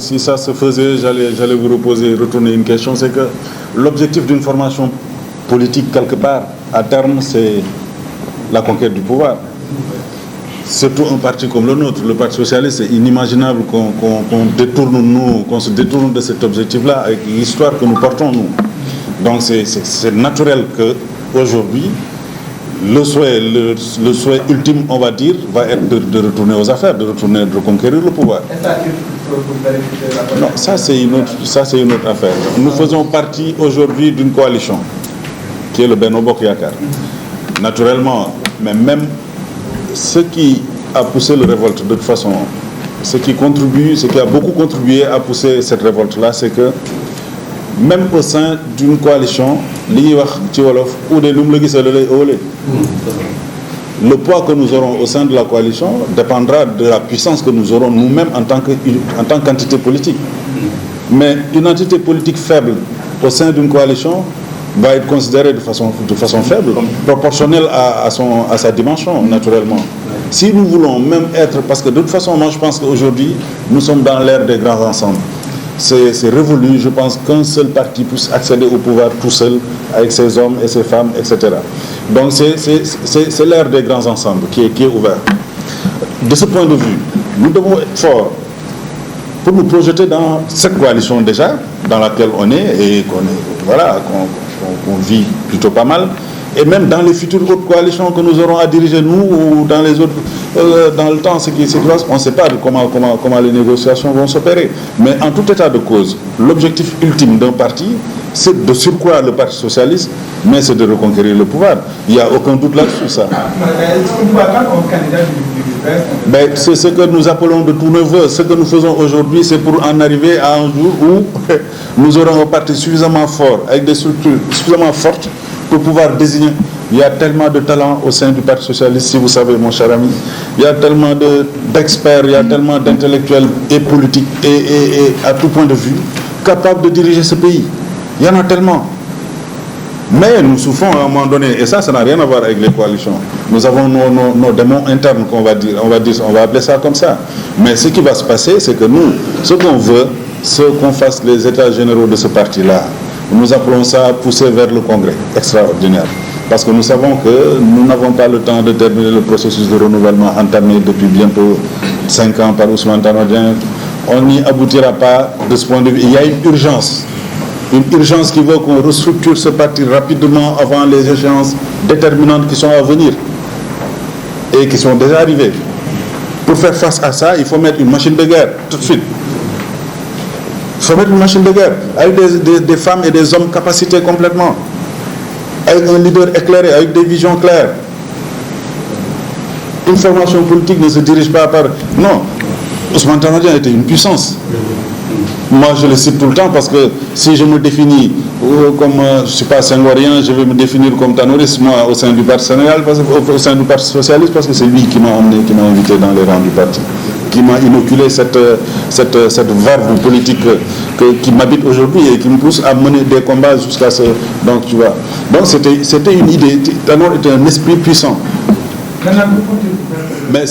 Si ça se faisait, j'allais vous retourner une question, c'est que l'objectif d'une formation politique, quelque part, à terme, c'est la conquête du pouvoir. Surtout un parti comme le nôtre, le Parti socialiste, c'est inimaginable qu'on se détourne de cet objectif-là avec l'histoire que nous portons, nous. Donc c'est naturel qu'aujourd'hui, le souhait ultime, on va dire, va être de retourner aux affaires, de reconquérir le pouvoir. Non, ça c'est une autre affaire. Nous faisons partie aujourd'hui d'une coalition, qui est le Benno Bokk Yakaar. Naturellement, mais même ce qui a poussé la révolte, de toute façon, ce qui a beaucoup contribué à pousser cette révolte-là, c'est que même au sein d'une coalition, le poids que nous aurons au sein de la coalition dépendra de la puissance que nous aurons nous-mêmes en tant qu'entité politique. Mais une entité politique faible au sein d'une coalition va être considérée de façon faible, proportionnelle à sa dimension, naturellement. Si nous voulons même être, parce que de toute façon, moi je pense qu'aujourd'hui, nous sommes dans l'ère des grands ensembles. C'est révolu, je pense qu'un seul parti puisse accéder au pouvoir tout seul, avec ses hommes et ses femmes, etc. Donc c'est l'ère des grands ensembles qui est ouvert. De ce point de vue, nous devons être forts pour nous projeter dans cette coalition déjà, dans laquelle on est et qu'on vit plutôt pas mal, et même dans les futures autres coalitions que nous aurons à diriger, nous, ou dans les autres, dans le temps, ce qui se passe, on ne sait pas comment les négociations vont s'opérer. Mais en tout état de cause, l'objectif ultime d'un parti, c'est de surcroît le Parti socialiste, mais c'est de reconquérir le pouvoir. Il n'y a aucun doute là-dessus, ça. Ben, c'est ce que nous appelons de tous nos voeux. Ce que nous faisons aujourd'hui, c'est pour en arriver à un jour où nous aurons un parti suffisamment fort, avec des structures suffisamment fortes, pour pouvoir désigner. Il y a tellement de talents au sein du Parti socialiste, si vous savez, mon cher ami. Il y a tellement d'experts, il y a tellement d'intellectuels et politiques et à tout point de vue capables de diriger ce pays. Il y en a tellement. Mais nous souffrons à un moment donné, et ça n'a rien à voir avec les coalitions. Nous avons nos démons internes, on va appeler ça comme ça. Mais ce qui va se passer, c'est que nous, ce qu'on veut, c'est qu'on fasse les états généraux de ce parti-là. Nous appelons ça pousser vers le congrès extraordinaire. Parce que nous savons que nous n'avons pas le temps de terminer le processus de renouvellement entamé depuis bientôt 5 ans par Ousmane Tanor Dieng. On n'y aboutira pas de ce point de vue. Il y a une urgence qui veut qu'on restructure ce parti rapidement avant les échéances déterminantes qui sont à venir et qui sont déjà arrivées. Pour faire face à ça, il faut mettre une machine de guerre tout de suite. Il faut mettre une machine de guerre avec des femmes et des hommes capacités complètement, avec un leader éclairé, avec des visions claires. Une formation politique ne se dirige pas par... Non, Ousmane Tanor Dieng était une puissance. Moi, je le cite tout le temps parce que si je me définis comme, je ne suis pas senghorien, je vais me définir comme tanoriste, moi, au sein du Parti Sénégal, au sein du Parti Socialiste, parce que c'est lui qui m'a invité dans les rangs du parti, qui m'a inoculé cette verve politique qui m'habite aujourd'hui et qui me pousse à mener des combats jusqu'à ce... Donc, tu vois. Donc, c'était une idée. Tanor était un esprit puissant. Mais